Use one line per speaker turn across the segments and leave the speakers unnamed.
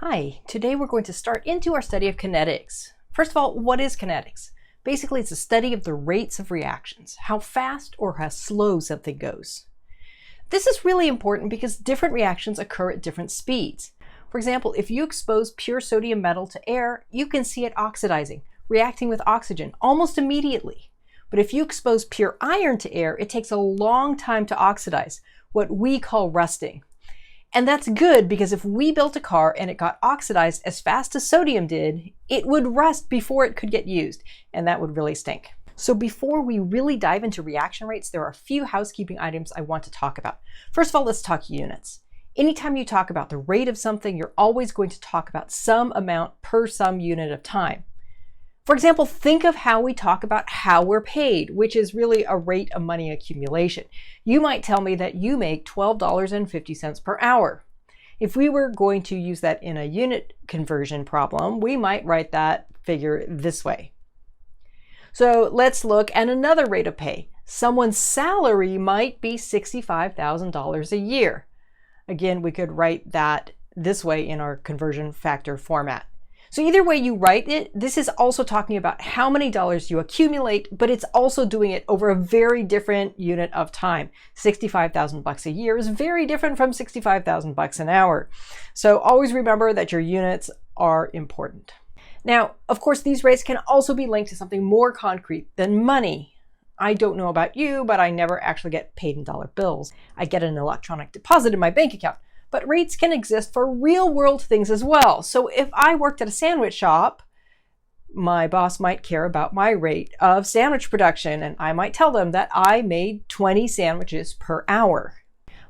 Hi, today we're going to start into our study of kinetics. First of all, what is kinetics? Basically, it's a study of the rates of reactions, how fast or how slow something goes. This is really important because different reactions occur at different speeds. For example, if you expose pure sodium metal to air, you can see it oxidizing, reacting with oxygen almost immediately. But if you expose pure iron to air, it takes a long time to oxidize, what we call rusting. And that's good because if we built a car and it got oxidized as fast as sodium did, it would rust before it could get used, and that would really stink. So before we really dive into reaction rates, there are a few housekeeping items I want to talk about. First of all, let's talk units. Anytime you talk about the rate of something, you're always going to talk about some amount per some unit of time. For example, think of how we talk about how we're paid, which is really a rate of money accumulation. You might tell me that you make $12.50 per hour. If we were going to use that in a unit conversion problem, we might write that figure this way. So let's look at another rate of pay. Someone's salary might be $65,000 a year. Again, we could write that this way in our conversion factor format. So either way you write it, this is also talking about how many dollars you accumulate, but it's also doing it over a very different unit of time. 65,000 bucks a year is very different from 65,000 bucks an hour. So always remember that your units are important. Now, of course, these rates can also be linked to something more concrete than money. I don't know about you, but I never actually get paid in dollar bills. I get an electronic deposit in my bank account. But rates can exist for real world things as well. So if I worked at a sandwich shop, my boss might care about my rate of sandwich production, and I might tell them that I made 20 sandwiches per hour.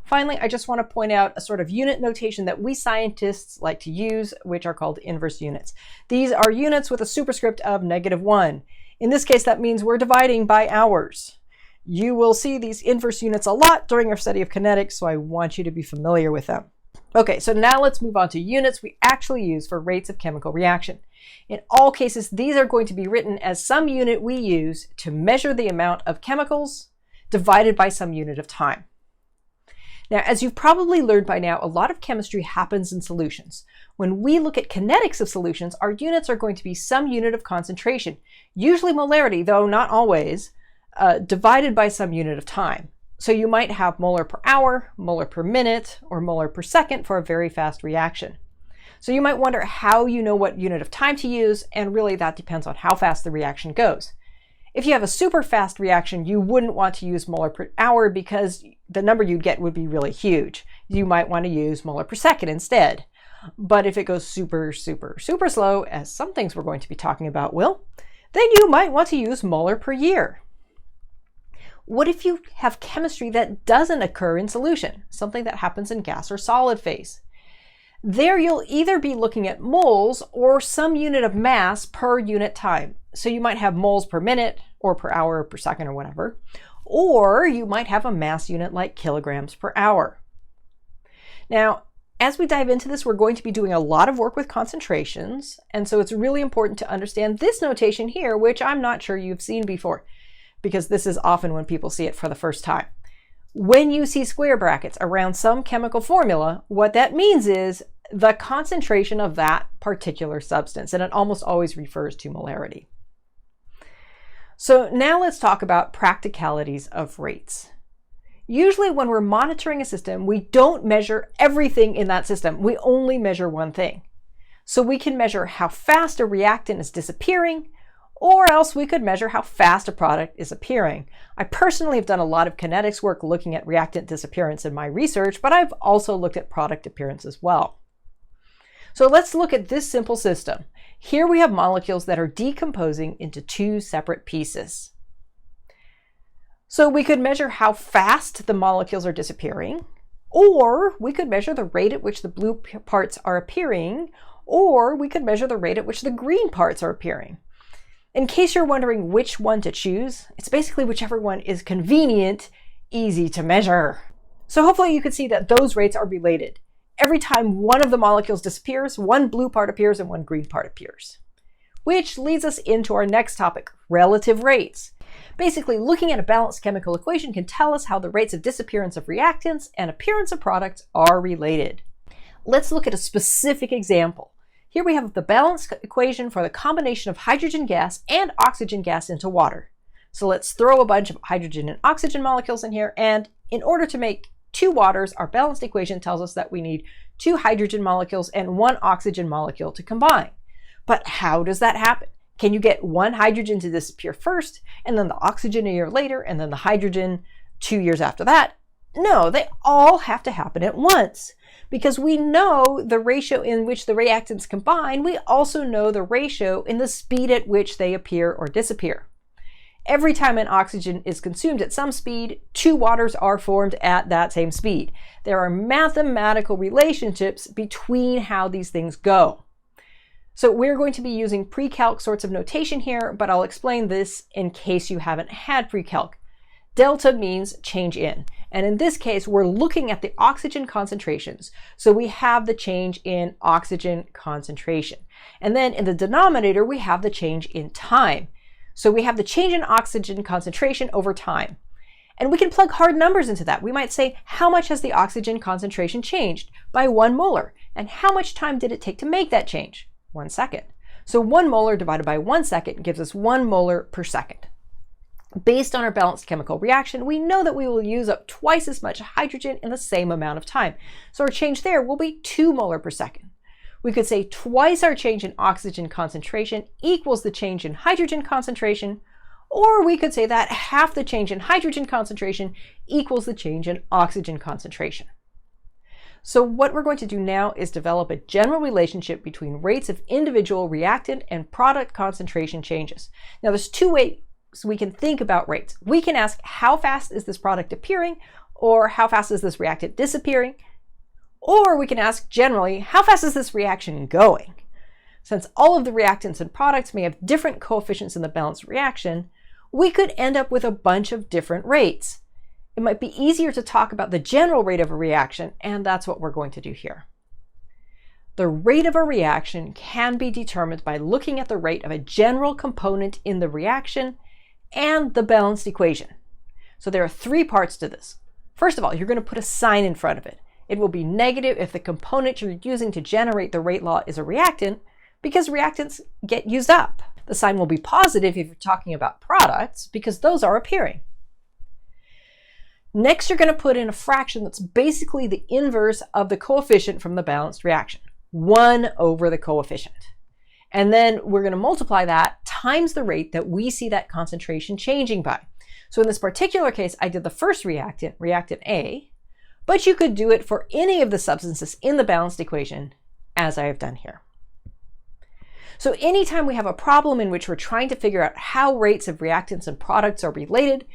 Finally, I just want to point out a sort of unit notation that we scientists like to use, which are called inverse units. These are units with a superscript of -1. In this case, that means we're dividing by hours. You will see these inverse units a lot during our study of kinetics, so I want you to be familiar with them. Okay, so now let's move on to units we actually use for rates of chemical reaction. In all cases, these are going to be written as some unit we use to measure the amount of chemicals divided by some unit of time. Now, as you've probably learned by now, a lot of chemistry happens in solutions. When we look at kinetics of solutions, our units are going to be some unit of concentration, usually molarity, though not always, divided by some unit of time. So you might have molar per hour, molar per minute, or molar per second for a very fast reaction. So you might wonder how you know what unit of time to use, and really that depends on how fast the reaction goes. If you have a super fast reaction, you wouldn't want to use molar per hour because the number you'd get would be really huge. You might want to use molar per second instead. But if it goes super slow, as some things we're going to be talking about will, then you might want to use molar per year. What if you have chemistry that doesn't occur in solution, something that happens in gas or solid phase? There you'll either be looking at moles or some unit of mass per unit time. So you might have moles per minute or per hour or per second or whatever, or you might have a mass unit like kilograms per hour. Now, as we dive into this, we're going to be doing a lot of work with concentrations, and so it's really important to understand this notation here, which I'm not sure you've seen before, because this is often when people see it for the first time. When you see square brackets around some chemical formula, what that means is the concentration of that particular substance, and it almost always refers to molarity. So now let's talk about practicalities of rates. Usually when we're monitoring a system, we don't measure everything in that system. We only measure one thing. So we can measure how fast a reactant is disappearing, or else we could measure how fast a product is appearing. I personally have done a lot of kinetics work looking at reactant disappearance in my research, but I've also looked at product appearance as well. So let's look at this simple system. Here we have molecules that are decomposing into two separate pieces. So we could measure how fast the molecules are disappearing, or we could measure the rate at which the blue parts are appearing, or we could measure the rate at which the green parts are appearing. In case you're wondering which one to choose, it's basically whichever one is convenient, easy to measure. So hopefully you can see that those rates are related. Every time one of the molecules disappears, one blue part appears and one green part appears. Which leads us into our next topic, relative rates. Basically, looking at a balanced chemical equation can tell us how the rates of disappearance of reactants and appearance of products are related. Let's look at a specific example. Here we have the balance equation for the combination of hydrogen gas and oxygen gas into water. So let's throw a bunch of hydrogen and oxygen molecules in here, and in order to make 2 waters, our balanced equation tells us that we need 2 hydrogen molecules and 1 oxygen molecule to combine. But how does that happen? Can you get 1 hydrogen to disappear first, and then the oxygen a year later, and then the hydrogen 2 years after that? No, they all have to happen at once. Because we know the ratio in which the reactants combine, we also know the ratio in the speed at which they appear or disappear. Every time an oxygen is consumed at some speed, 2 waters are formed at that same speed. There are mathematical relationships between how these things go. So we're going to be using pre-calc sorts of notation here, but I'll explain this in case you haven't had pre-calc. Delta means change in, and in this case, we're looking at the oxygen concentrations. So we have the change in oxygen concentration. And then in the denominator, we have the change in time. So we have the change in oxygen concentration over time. And we can plug hard numbers into that. We might say, how much has the oxygen concentration changed? By 1 molar. And how much time did it take to make that change? 1 second. So 1 molar divided by 1 second gives us 1 molar per second. Based on our balanced chemical reaction, we know that we will use up twice as much hydrogen in the same amount of time. So our change there will be 2 molar per second. We could say twice our change in oxygen concentration equals the change in hydrogen concentration, or we could say that half the change in hydrogen concentration equals the change in oxygen concentration. So what we're going to do now is develop a general relationship between rates of individual reactant and product concentration changes. Now there's 2 ways we can think about rates. We can ask, how fast is this product appearing, or how fast is this reactant disappearing? Or we can ask generally, how fast is this reaction going? Since all of the reactants and products may have different coefficients in the balanced reaction, we could end up with a bunch of different rates. It might be easier to talk about the general rate of a reaction, and that's what we're going to do here. The rate of a reaction can be determined by looking at the rate of a general component in the reaction and the balanced equation. So there are 3 parts to this. First of all, you're going to put a sign in front of it. It will be negative if the component you're using to generate the rate law is a reactant, because reactants get used up. The sign will be positive if you're talking about products, because those are appearing. Next, you're going to put in a fraction that's basically the inverse of the coefficient from the balanced reaction, 1 over the coefficient. And then we're going to multiply that times the rate that we see that concentration changing by. So in this particular case, I did the first reactant, reactant A, but you could do it for any of the substances in the balanced equation, as I have done here. So anytime we have a problem in which we're trying to figure out how rates of reactants and products are related,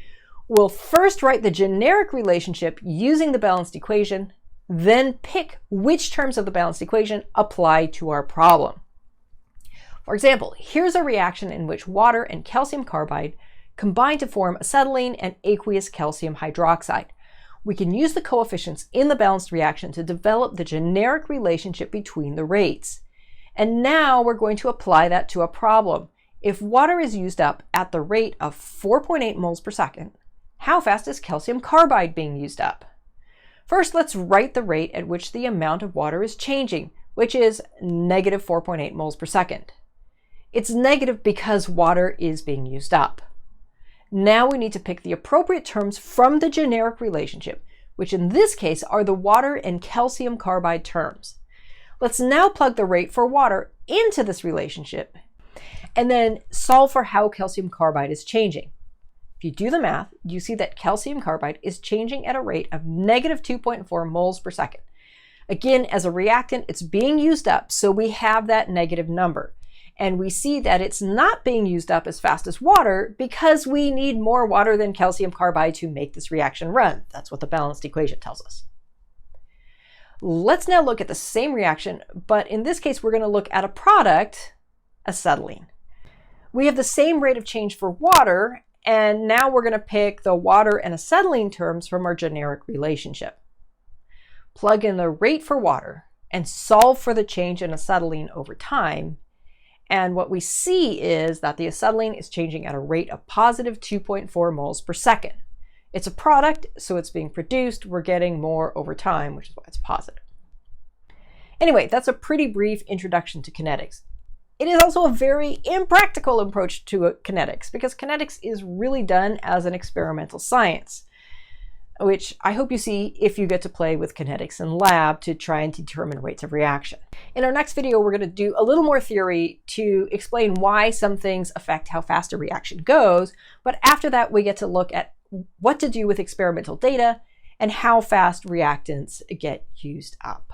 we'll first write the generic relationship using the balanced equation, then pick which terms of the balanced equation apply to our problem. For example, here's a reaction in which water and calcium carbide combine to form acetylene and aqueous calcium hydroxide. We can use the coefficients in the balanced reaction to develop the generic relationship between the rates. And now we're going to apply that to a problem. If water is used up at the rate of 4.8 moles per second, how fast is calcium carbide being used up? First, let's write the rate at which the amount of water is changing, which is negative 4.8 moles per second. It's negative because water is being used up. Now we need to pick the appropriate terms from the generic relationship, which in this case are the water and calcium carbide terms. Let's now plug the rate for water into this relationship and then solve for how calcium carbide is changing. If you do the math, you see that calcium carbide is changing at a rate of negative 2.4 moles per second. Again, as a reactant, it's being used up, so we have that negative number. And we see that it's not being used up as fast as water because we need more water than calcium carbide to make this reaction run. That's what the balanced equation tells us. Let's now look at the same reaction, but in this case, we're going to look at a product, acetylene. We have the same rate of change for water, and now we're going to pick the water and acetylene terms from our generic relationship. Plug in the rate for water and solve for the change in acetylene over time. And what we see is that the acetylene is changing at a rate of positive 2.4 moles per second. It's a product, so it's being produced. We're getting more over time, which is why it's positive. Anyway, that's a pretty brief introduction to kinetics. It is also a very impractical approach to kinetics because kinetics is really done as an experimental science, which I hope you see if you get to play with kinetics in lab to try and determine rates of reaction. In our next video, we're going to do a little more theory to explain why some things affect how fast a reaction goes, but after that, we get to look at what to do with experimental data and how fast reactants get used up.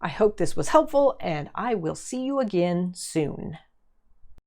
I hope this was helpful, and I will see you again soon.